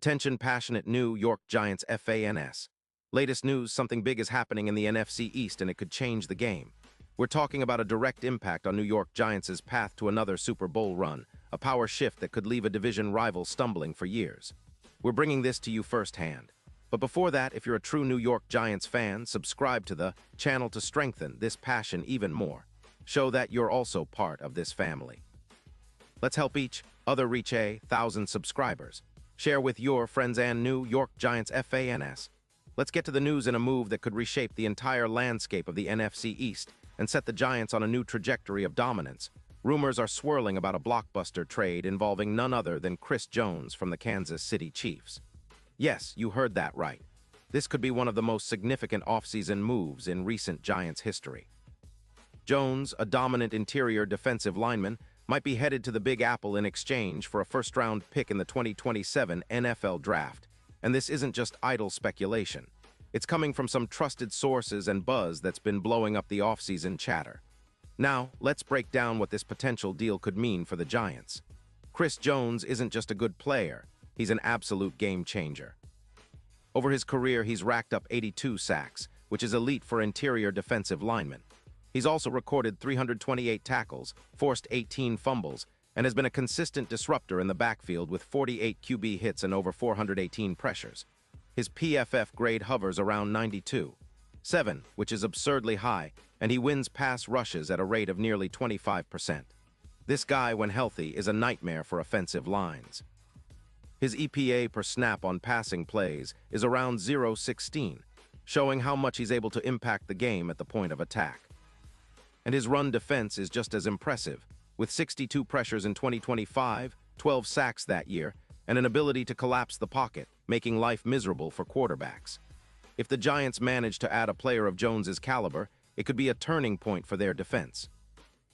Attention passionate New York Giants fans. Latest news, something big is happening in the NFC East and it could change the game. We're talking about a direct impact on New York Giants' path to another Super Bowl run, a power shift that could leave a division rival stumbling for years. We're bringing this to you firsthand. But before that, if you're a true New York Giants fan, subscribe to the channel to strengthen this passion even more. Show that you're also part of this family. Let's help each other reach 1,000 subscribers. Share with your friends and New York Giants fans. Let's get to the news in a move that could reshape the entire landscape of the NFC East and set the Giants on a new trajectory of dominance. Rumors are swirling about a blockbuster trade involving none other than Chris Jones from the Kansas City Chiefs. Yes, you heard that right. This could be one of the most significant offseason moves in recent Giants history. Jones, a dominant interior defensive lineman, might be headed to the Big Apple in exchange for a first-round pick in the 2027 NFL Draft. And this isn't just idle speculation. It's coming from some trusted sources and buzz that's been blowing up the offseason chatter. Now, let's break down what this potential deal could mean for the Giants. Chris Jones isn't just a good player, he's an absolute game changer. Over his career, he's racked up 82 sacks, which is elite for interior defensive linemen. He's also recorded 328 tackles, forced 18 fumbles, and has been a consistent disruptor in the backfield with 48 QB hits and over 418 pressures. His PFF grade hovers around 92.7, which is absurdly high, and he wins pass rushes at a rate of nearly 25%. This guy, when healthy, is a nightmare for offensive lines. His EPA per snap on passing plays is around 0.16, showing how much he's able to impact the game at the point of attack. And his run defense is just as impressive, with 62 pressures in 2025, 12 sacks that year, and an ability to collapse the pocket, making life miserable for quarterbacks. If the Giants manage to add a player of Jones's caliber, it could be a turning point for their defense.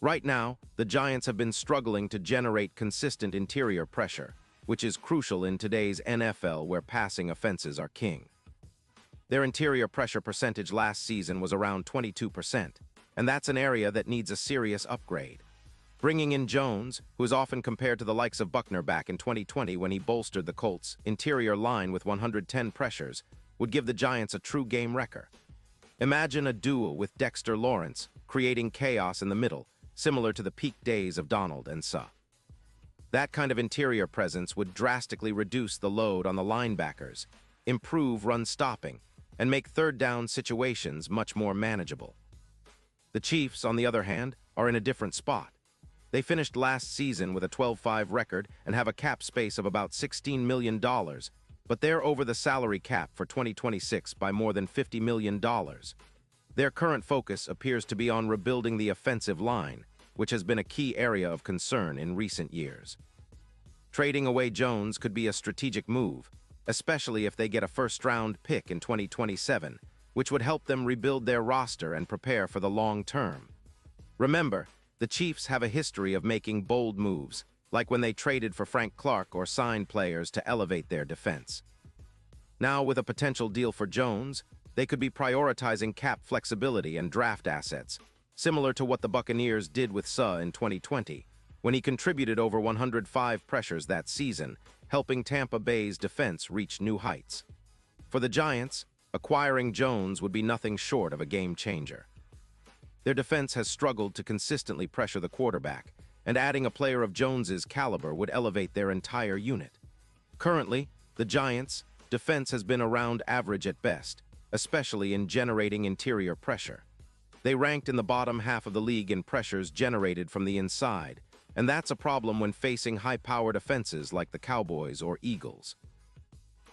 Right now, the Giants have been struggling to generate consistent interior pressure, which is crucial in today's NFL where passing offenses are king. Their interior pressure percentage last season was around 22%, and that's an area that needs a serious upgrade. Bringing in Jones, who is often compared to the likes of Buckner back in 2020 when he bolstered the Colts' interior line with 110 pressures, would give the Giants a true game wrecker. Imagine a duo with Dexter Lawrence, creating chaos in the middle, similar to the peak days of Donald and Suh. That kind of interior presence would drastically reduce the load on the linebackers, improve run stopping, and make third-down situations much more manageable. The Chiefs, on the other hand, are in a different spot. They finished last season with a 12-5 record and have a cap space of about $16 million, but they're over the salary cap for 2026 by more than $50 million. Their current focus appears to be on rebuilding the offensive line, which has been a key area of concern in recent years. Trading away Jones could be a strategic move, especially if they get a first-round pick in 2027, which would help them rebuild their roster and prepare for the long term. Remember, the Chiefs have a history of making bold moves, like when they traded for Frank Clark or signed players to elevate their defense. Now, with a potential deal for Jones, they could be prioritizing cap flexibility and draft assets, similar to what the Buccaneers did with Suh in 2020, when he contributed over 105 pressures that season, helping Tampa Bay's defense reach new heights. For the Giants, acquiring Jones would be nothing short of a game changer. Their defense has struggled to consistently pressure the quarterback, and adding a player of Jones's caliber would elevate their entire unit. Currently, the Giants' defense has been around average at best, especially in generating interior pressure. They ranked in the bottom half of the league in pressures generated from the inside, and that's a problem when facing high-powered offenses like the Cowboys or Eagles.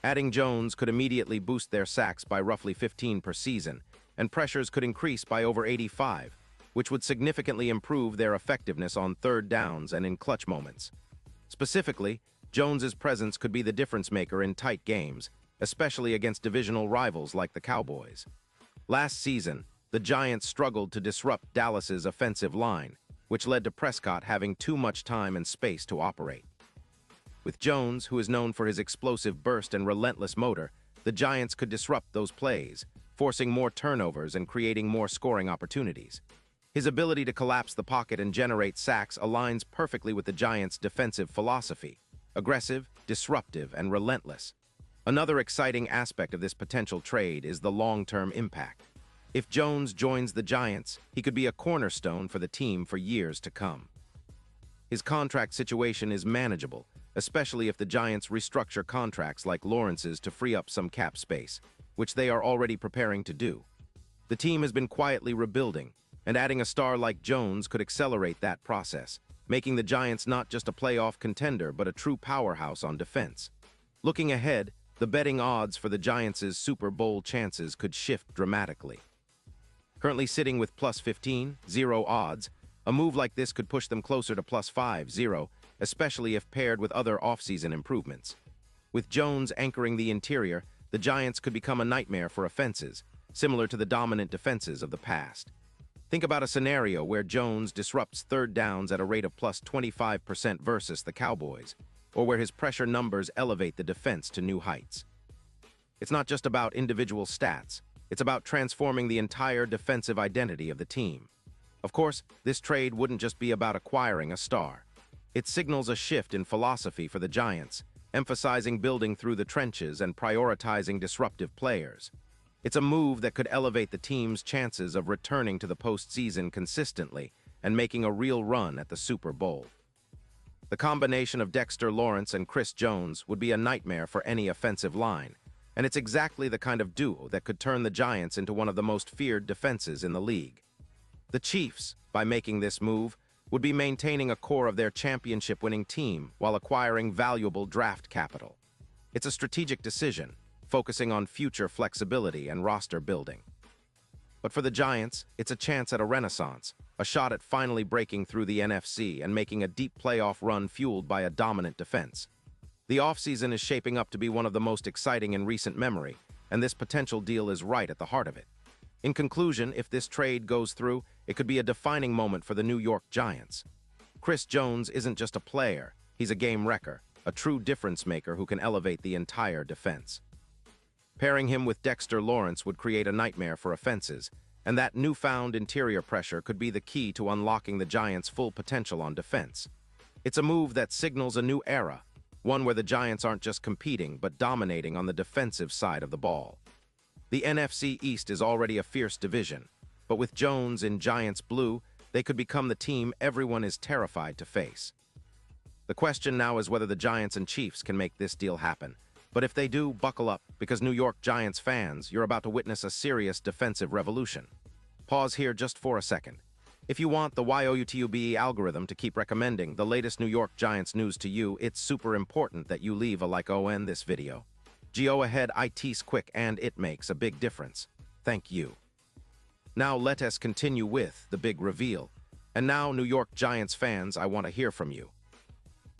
Adding Jones could immediately boost their sacks by roughly 15 per season, and pressures could increase by over 85, which would significantly improve their effectiveness on third downs and in clutch moments. Specifically, Jones's presence could be the difference-maker in tight games, especially against divisional rivals like the Cowboys. Last season, the Giants struggled to disrupt Dallas's offensive line, which led to Prescott having too much time and space to operate. With Jones, who is known for his explosive burst and relentless motor, the Giants could disrupt those plays, forcing more turnovers and creating more scoring opportunities. His ability to collapse the pocket and generate sacks aligns perfectly with the Giants' defensive philosophy: aggressive, disruptive, and relentless. Another exciting aspect of this potential trade is the long-term impact. If Jones joins the Giants, he could be a cornerstone for the team for years to come. His contract situation is manageable, especially if the Giants restructure contracts like Lawrence's to free up some cap space, which they are already preparing to do. The team has been quietly rebuilding, and adding a star like Jones could accelerate that process, making the Giants not just a playoff contender but a true powerhouse on defense. Looking ahead, the betting odds for the Giants' Super Bowl chances could shift dramatically. Currently sitting with plus 15-0 odds, a move like this could push them closer to plus 5-0, especially if paired with other offseason improvements. With Jones anchoring the interior, the Giants could become a nightmare for offenses, similar to the dominant defenses of the past. Think about a scenario where Jones disrupts third downs at a rate of plus 25% versus the Cowboys, or where his pressure numbers elevate the defense to new heights. It's not just about individual stats, it's about transforming the entire defensive identity of the team. Of course, this trade wouldn't just be about acquiring a star. It signals a shift in philosophy for the Giants, emphasizing building through the trenches and prioritizing disruptive players. It's a move that could elevate the team's chances of returning to the postseason consistently and making a real run at the Super Bowl. The combination of Dexter Lawrence and Chris Jones would be a nightmare for any offensive line, and it's exactly the kind of duo that could turn the Giants into one of the most feared defenses in the league. The Chiefs, by making this move, would be maintaining a core of their championship-winning team while acquiring valuable draft capital. It's a strategic decision, focusing on future flexibility and roster building. But for the Giants, it's a chance at a renaissance, a shot at finally breaking through the NFC and making a deep playoff run fueled by a dominant defense. The offseason is shaping up to be one of the most exciting in recent memory, and this potential deal is right at the heart of it. In conclusion, if this trade goes through, it could be a defining moment for the New York Giants. Chris Jones isn't just a player, he's a game wrecker, a true difference maker who can elevate the entire defense. Pairing him with Dexter Lawrence would create a nightmare for offenses, and that newfound interior pressure could be the key to unlocking the Giants' full potential on defense. It's a move that signals a new era, one where the Giants aren't just competing but dominating on the defensive side of the ball. The NFC East is already a fierce division, but with Jones in Giants blue, they could become the team everyone is terrified to face. The question now is whether the Giants and Chiefs can make this deal happen. But if they do, buckle up, because New York Giants fans, you're about to witness a serious defensive revolution. Pause here just for a second. If you want the YOUTUBE algorithm to keep recommending the latest New York Giants news to you, it's super important that you leave a like on this video. Go ahead, it's quick and it makes a big difference. Thank you. Now let us continue with the big reveal. And now, New York Giants fans, I want to hear from you.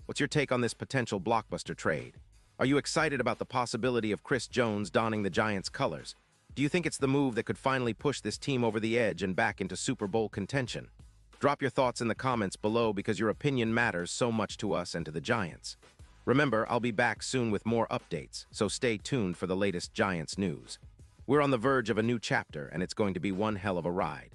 What's your take on this potential blockbuster trade? Are you excited about the possibility of Chris Jones donning the Giants' colors? Do you think it's the move that could finally push this team over the edge and back into Super Bowl contention? Drop your thoughts in the comments below because your opinion matters so much to us and to the Giants. Remember, I'll be back soon with more updates, so stay tuned for the latest Giants news. We're on the verge of a new chapter, and it's going to be one hell of a ride.